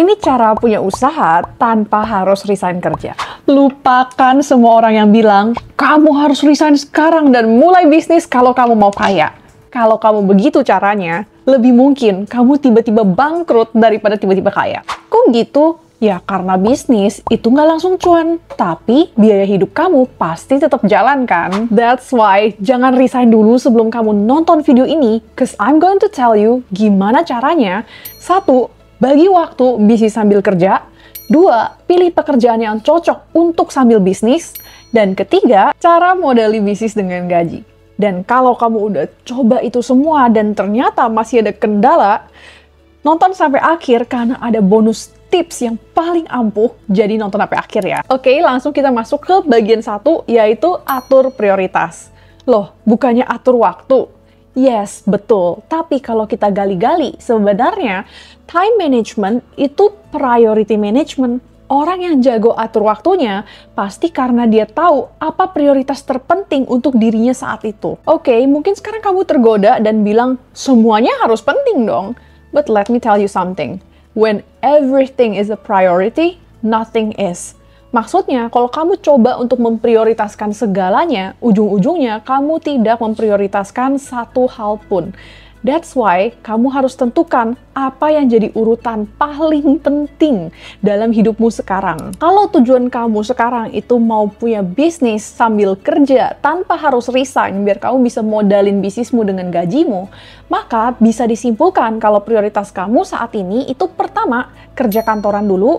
Ini cara punya usaha tanpa harus resign kerja. Lupakan semua orang yang bilang, kamu harus resign sekarang dan mulai bisnis kalau kamu mau kaya. Kalau kamu begitu caranya, lebih mungkin kamu tiba-tiba bangkrut daripada tiba-tiba kaya. Kok gitu? Ya karena bisnis itu nggak langsung cuan, tapi biaya hidup kamu pasti tetap jalan kan? That's why jangan resign dulu sebelum kamu nonton video ini, cause I'm going to tell you gimana caranya. 1. Bagi waktu bisnis sambil kerja. 2. Pilih pekerjaan yang cocok untuk sambil bisnis. Dan ketiga, cara modali bisnis dengan gaji. Dan kalau kamu udah coba itu semua dan ternyata masih ada kendala, nonton sampai akhir karena ada bonus tips yang paling ampuh, jadi nonton sampai akhir ya. Oke, langsung kita masuk ke bagian 1, yaitu atur prioritas. Loh, bukannya atur waktu? Yes, betul. Tapi kalau kita gali-gali, sebenarnya time management itu priority management. Orang yang jago atur waktunya pasti karena dia tahu apa prioritas terpenting untuk dirinya saat itu. Oke, mungkin sekarang kamu tergoda dan bilang, semuanya harus penting dong. But let me tell you something. When everything is a priority, nothing is. Maksudnya, kalau kamu coba untuk memprioritaskan segalanya, ujung-ujungnya kamu tidak memprioritaskan satu hal pun. That's why kamu harus tentukan apa yang jadi urutan paling penting dalam hidupmu sekarang. Kalau tujuan kamu sekarang itu mau punya bisnis sambil kerja tanpa harus resign biar kamu bisa modalin bisnismu dengan gajimu, maka bisa disimpulkan kalau prioritas kamu saat ini itu pertama, kerja kantoran dulu,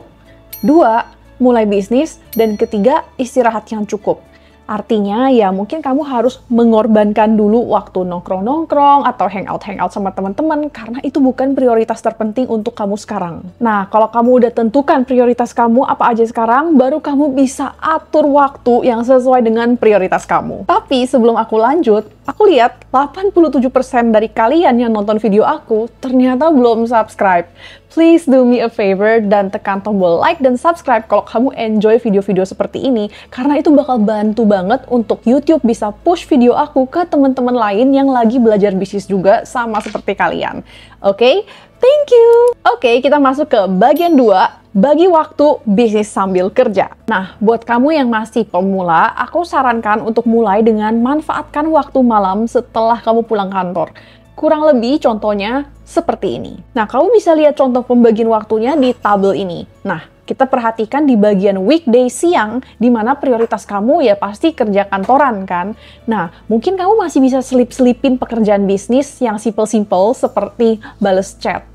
2, mulai bisnis, dan ketiga, istirahat yang cukup. Artinya ya mungkin kamu harus mengorbankan dulu waktu nongkrong-nongkrong atau hangout-hangout sama teman-teman karena itu bukan prioritas terpenting untuk kamu sekarang. Nah, kalau kamu udah tentukan prioritas kamu apa aja sekarang, baru kamu bisa atur waktu yang sesuai dengan prioritas kamu. Tapi sebelum aku lanjut, aku lihat 87% dari kalian yang nonton video aku ternyata belum subscribe. Please do me a favor dan tekan tombol like dan subscribe kalau kamu enjoy video-video seperti ini karena itu bakal bantu banget untuk YouTube bisa push video aku ke teman-teman lain yang lagi belajar bisnis juga sama seperti kalian. Oke? Thank you! Oke, kita masuk ke bagian 2, bagi waktu bisnis sambil kerja. Nah, buat kamu yang masih pemula, aku sarankan untuk mulai dengan manfaatkan waktu malam setelah kamu pulang kantor. Kurang lebih contohnya seperti ini. Nah, kamu bisa lihat contoh pembagian waktunya di tabel ini. Nah, kita perhatikan di bagian weekday siang, di mana prioritas kamu ya pasti kerja kantoran kan. Nah, mungkin kamu masih bisa selip-selipin pekerjaan bisnis yang simple-simple seperti bales chat.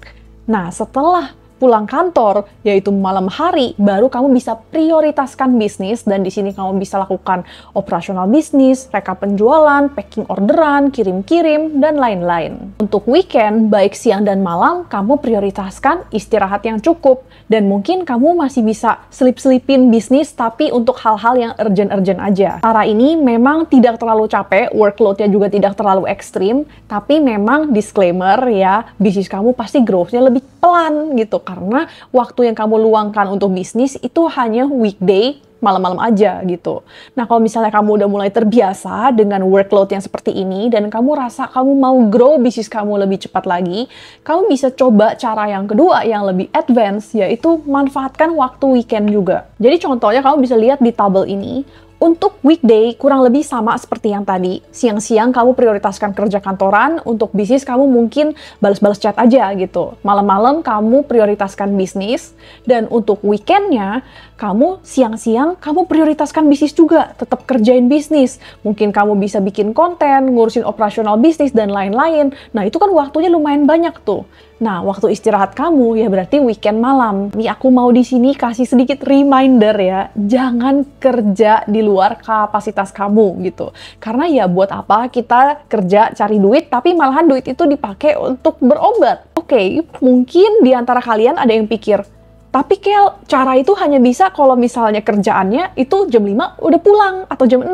Nah, setelah pulang kantor, yaitu malam hari, baru kamu bisa prioritaskan bisnis dan di sini kamu bisa lakukan operasional bisnis, rekap penjualan, packing orderan, kirim-kirim, dan lain-lain. Untuk weekend, baik siang dan malam, kamu prioritaskan istirahat yang cukup dan mungkin kamu masih bisa selip-selipin bisnis tapi untuk hal-hal yang urgent-urgent aja. Cara ini memang tidak terlalu capek, workload-nya juga tidak terlalu ekstrim, tapi memang disclaimer ya, bisnis kamu pasti growth-nya lebih pelan gitu. Karena waktu yang kamu luangkan untuk bisnis itu hanya weekday, malam-malam aja gitu. Nah, kalau misalnya kamu udah mulai terbiasa dengan workload yang seperti ini dan kamu rasa kamu mau grow bisnis kamu lebih cepat lagi, kamu bisa coba cara yang kedua yang lebih advance, yaitu manfaatkan waktu weekend juga. Jadi contohnya kamu bisa lihat di tabel ini. Untuk weekday, kurang lebih sama seperti yang tadi. Siang-siang kamu prioritaskan kerja kantoran, untuk bisnis kamu mungkin balas-balas chat aja gitu. Malam-malam kamu prioritaskan bisnis, dan untuk weekendnya, kamu siang-siang kamu prioritaskan bisnis juga, tetap kerjain bisnis. Mungkin kamu bisa bikin konten, ngurusin operasional bisnis, dan lain-lain. Nah, itu kan waktunya lumayan banyak tuh. Nah, waktu istirahat kamu ya berarti weekend malam. Nih aku mau di sini kasih sedikit reminder ya, jangan kerja di luar kapasitas kamu gitu. Karena ya buat apa kita kerja cari duit tapi malahan duit itu dipakai untuk berobat. Oke, mungkin di antara kalian ada yang pikir, tapi Kel, cara itu hanya bisa kalau misalnya kerjaannya itu jam 5 udah pulang atau jam 6.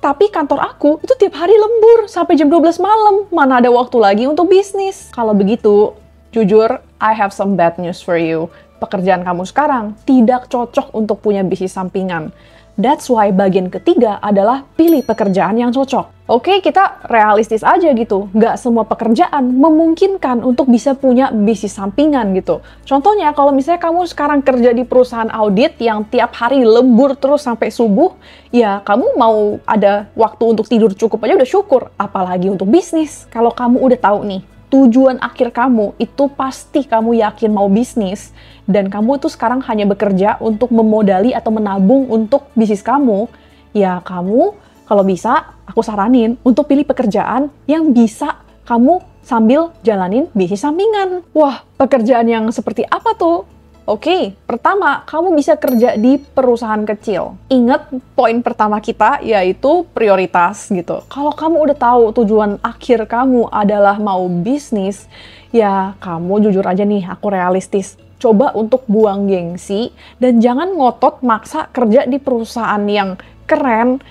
Tapi kantor aku itu tiap hari lembur sampai jam 12 malam. Mana ada waktu lagi untuk bisnis? Kalau begitu, jujur, I have some bad news for you. Pekerjaan kamu sekarang tidak cocok untuk punya bisnis sampingan. That's why bagian ketiga adalah pilih pekerjaan yang cocok. Oke, kita realistis aja gitu. Nggak semua pekerjaan memungkinkan untuk bisa punya bisnis sampingan gitu. Contohnya, kalau misalnya kamu sekarang kerja di perusahaan audit yang tiap hari lembur terus sampai subuh, ya kamu mau ada waktu untuk tidur cukup aja udah syukur. Apalagi untuk bisnis. Kalau kamu udah tahu nih, tujuan akhir kamu itu pasti kamu yakin mau bisnis, dan kamu tuh sekarang hanya bekerja untuk memodali atau menabung untuk bisnis kamu, ya kamu kalau bisa, aku saranin untuk pilih pekerjaan yang bisa kamu sambil jalanin bisnis sampingan. Wah, pekerjaan yang seperti apa tuh? Oke, pertama, kamu bisa kerja di perusahaan kecil. Ingat, poin pertama kita yaitu prioritas gitu. Kalau kamu udah tahu tujuan akhir kamu adalah mau bisnis, ya kamu jujur aja nih, aku realistis. Coba untuk buang gengsi dan jangan ngotot maksa kerja di perusahaan yang keren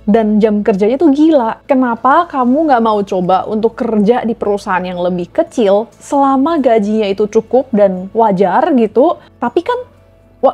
dan jam kerjanya tuh gila. Kenapa kamu nggak mau coba untuk kerja di perusahaan yang lebih kecil selama gajinya itu cukup dan wajar gitu, tapi kan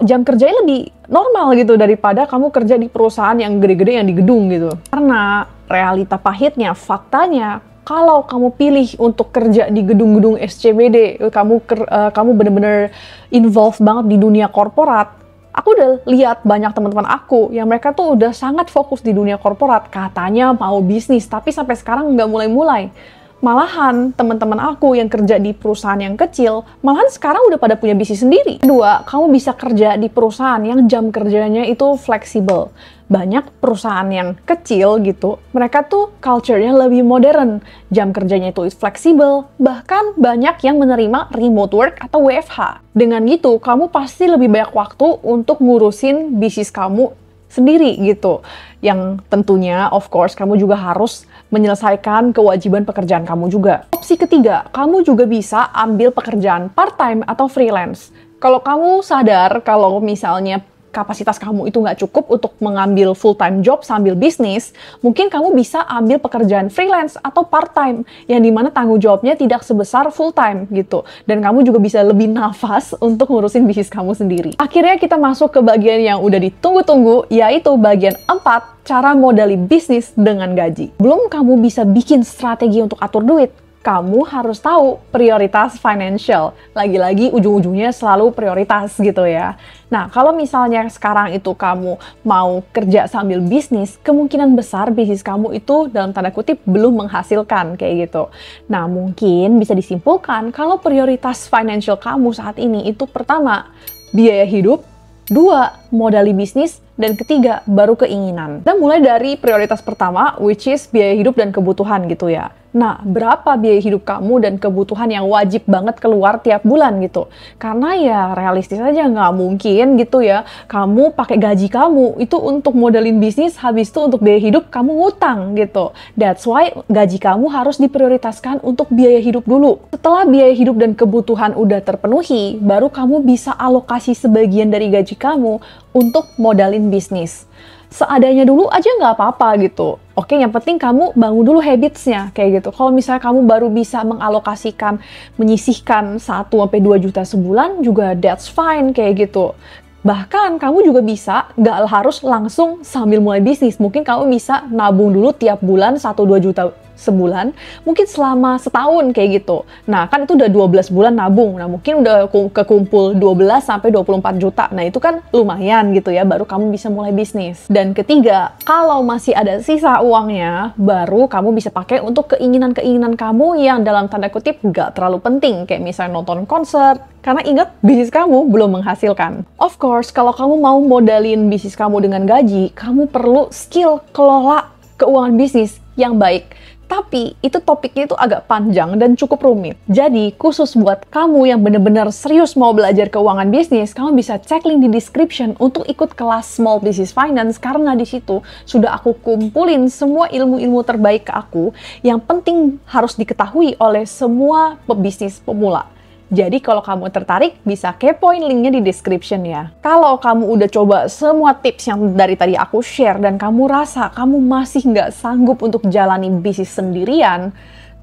jam kerjanya lebih normal gitu daripada kamu kerja di perusahaan yang gede-gede yang di gedung gitu. Karena realita pahitnya, faktanya, kalau kamu pilih untuk kerja di gedung-gedung SCBD, kamu bener-bener involved banget di dunia korporat. Aku udah lihat banyak teman-teman aku yang mereka tuh udah sangat fokus di dunia korporat, katanya mau bisnis, tapi sampai sekarang nggak mulai-mulai. Malahan teman-teman aku yang kerja di perusahaan yang kecil, malahan sekarang udah pada punya bisnis sendiri. Kedua, kamu bisa kerja di perusahaan yang jam kerjanya itu fleksibel. Banyak perusahaan yang kecil gitu, mereka tuh culture-nya lebih modern. Jam kerjanya itu fleksibel, bahkan banyak yang menerima remote work atau WFH. Dengan gitu, kamu pasti lebih banyak waktu untuk ngurusin bisnis kamu sendiri gitu. Yang tentunya, of course, kamu juga harus menyelesaikan kewajiban pekerjaan kamu juga. Opsi ketiga, kamu juga bisa ambil pekerjaan part-time atau freelance. Kalau kamu sadar kalau misalnya kapasitas kamu itu nggak cukup untuk mengambil full-time job sambil bisnis, mungkin kamu bisa ambil pekerjaan freelance atau part-time, yang dimana tanggung jawabnya tidak sebesar full-time gitu. Dan kamu juga bisa lebih nafas untuk ngurusin bisnis kamu sendiri. Akhirnya kita masuk ke bagian yang udah ditunggu-tunggu, yaitu bagian 4, cara modali bisnis dengan gaji. Belum kamu bisa bikin strategi untuk atur duit, kamu harus tahu prioritas financial. Lagi-lagi ujung-ujungnya selalu prioritas gitu ya. Nah, kalau misalnya sekarang itu kamu mau kerja sambil bisnis, kemungkinan besar bisnis kamu itu dalam tanda kutip belum menghasilkan kayak gitu. Nah, mungkin bisa disimpulkan kalau prioritas financial kamu saat ini itu pertama, biaya hidup, 2, modali bisnis, dan ketiga, baru keinginan. Kita mulai dari prioritas pertama, which is biaya hidup dan kebutuhan gitu ya. Nah, berapa biaya hidup kamu dan kebutuhan yang wajib banget keluar tiap bulan gitu? Karena ya realistis aja nggak mungkin gitu ya, kamu pakai gaji kamu itu untuk modalin bisnis, habis itu untuk biaya hidup kamu ngutang gitu. That's why gaji kamu harus diprioritaskan untuk biaya hidup dulu. Setelah biaya hidup dan kebutuhan udah terpenuhi, baru kamu bisa alokasi sebagian dari gaji kamu untuk modalin bisnis. Seadanya dulu aja nggak apa-apa gitu. Oke, yang penting kamu bangun dulu habits-nya kayak gitu. Kalau misalnya kamu baru bisa mengalokasikan, menyisihkan 1-2 juta sebulan juga that's fine kayak gitu. Bahkan kamu juga bisa nggak harus langsung sambil mulai bisnis. Mungkin kamu bisa nabung dulu tiap bulan 1-2 juta sebulan, mungkin selama setahun kayak gitu. Nah, kan itu udah 12 bulan nabung. Nah, mungkin udah kekumpul 12-24 juta. Nah, itu kan lumayan gitu ya, baru kamu bisa mulai bisnis. Dan ketiga, kalau masih ada sisa uangnya, baru kamu bisa pakai untuk keinginan-keinginan kamu yang dalam tanda kutip nggak terlalu penting. Kayak misalnya nonton konser, karena ingat, bisnis kamu belum menghasilkan. Of course, kalau kamu mau modalin bisnis kamu dengan gaji, kamu perlu skill kelola keuangan bisnis yang baik. Tapi itu topiknya itu agak panjang dan cukup rumit. Jadi khusus buat kamu yang bener-bener serius mau belajar keuangan bisnis, kamu bisa cek link di description untuk ikut kelas Small Business Finance, karena di situ sudah aku kumpulin semua ilmu-ilmu terbaik ke aku yang penting harus diketahui oleh semua pebisnis pemula. Jadi kalau kamu tertarik, bisa kepoin linknya di description ya. Kalau kamu udah coba semua tips yang dari tadi aku share dan kamu rasa kamu masih nggak sanggup untuk jalani bisnis sendirian,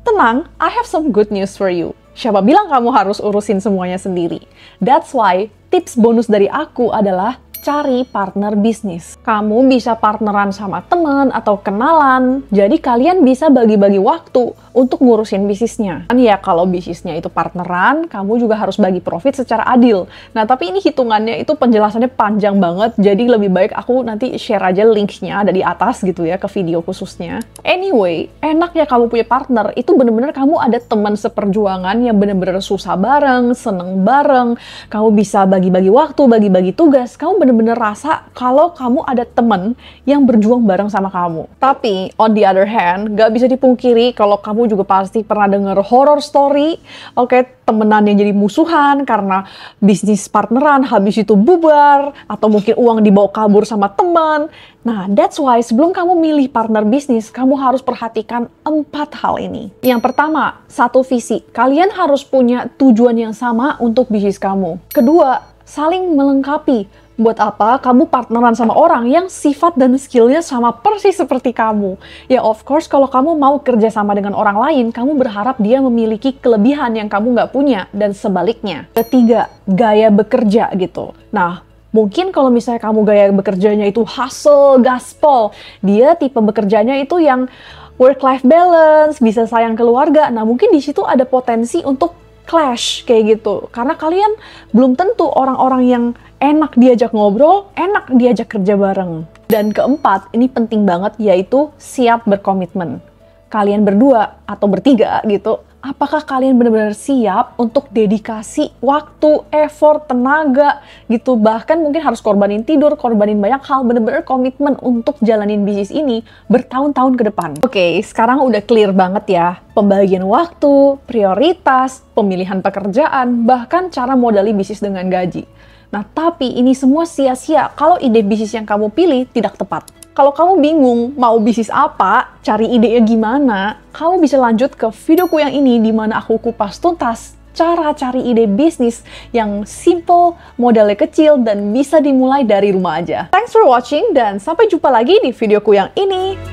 tenang, I have some good news for you. Siapa bilang kamu harus urusin semuanya sendiri? That's why tips bonus dari aku adalah cari partner bisnis. Kamu bisa partneran sama teman atau kenalan, jadi kalian bisa bagi-bagi waktu untuk ngurusin bisnisnya. Kan ya kalau bisnisnya itu partneran, kamu juga harus bagi profit secara adil. Nah, tapi ini hitungannya itu penjelasannya panjang banget, jadi lebih baik aku nanti share aja linknya ada di atas gitu ya, ke video khususnya. Anyway, enaknya kamu punya partner, itu bener-bener kamu ada teman seperjuangan yang bener-bener susah bareng, seneng bareng, kamu bisa bagi-bagi waktu, bagi-bagi tugas, kamu bener-bener rasa kalau kamu ada temen yang berjuang bareng sama kamu. Tapi, on the other hand, gak bisa dipungkiri kalau kamu juga pasti pernah denger horror story, oke, temenan yang jadi musuhan karena bisnis partneran habis itu bubar, atau mungkin uang dibawa kabur sama teman. Nah, that's why sebelum kamu milih partner bisnis, kamu harus perhatikan 4 hal ini. Yang pertama, satu visi. Kalian harus punya tujuan yang sama untuk bisnis kamu. Kedua, saling melengkapi. Buat apa kamu partneran sama orang yang sifat dan skillnya sama persis seperti kamu? Ya of course kalau kamu mau kerja sama dengan orang lain, kamu berharap dia memiliki kelebihan yang kamu nggak punya, dan sebaliknya. Ketiga, gaya bekerja gitu. Nah, mungkin kalau misalnya kamu gaya bekerjanya itu hustle, gaspol, dia tipe bekerjanya itu yang work-life balance, bisa sayang keluarga. Nah, mungkin di situ ada potensi untuk clash kayak gitu. Karena kalian belum tentu orang-orang yang enak diajak ngobrol, enak diajak kerja bareng. Dan keempat, ini penting banget, yaitu siap berkomitmen. Kalian berdua atau bertiga gitu, apakah kalian benar-benar siap untuk dedikasi waktu, effort, tenaga gitu, bahkan mungkin harus korbanin tidur, korbanin banyak hal, benar-benar komitmen untuk jalanin bisnis ini bertahun-tahun ke depan. Oke, sekarang udah clear banget ya, pembagian waktu, prioritas, pemilihan pekerjaan, bahkan cara modali bisnis dengan gaji. Nah, tapi ini semua sia-sia kalau ide bisnis yang kamu pilih tidak tepat. Kalau kamu bingung mau bisnis apa, cari idenya gimana, kamu bisa lanjut ke videoku yang ini di mana aku kupas tuntas cara cari ide bisnis yang simple, modalnya kecil, dan bisa dimulai dari rumah aja. Thanks for watching dan sampai jumpa lagi di videoku yang ini.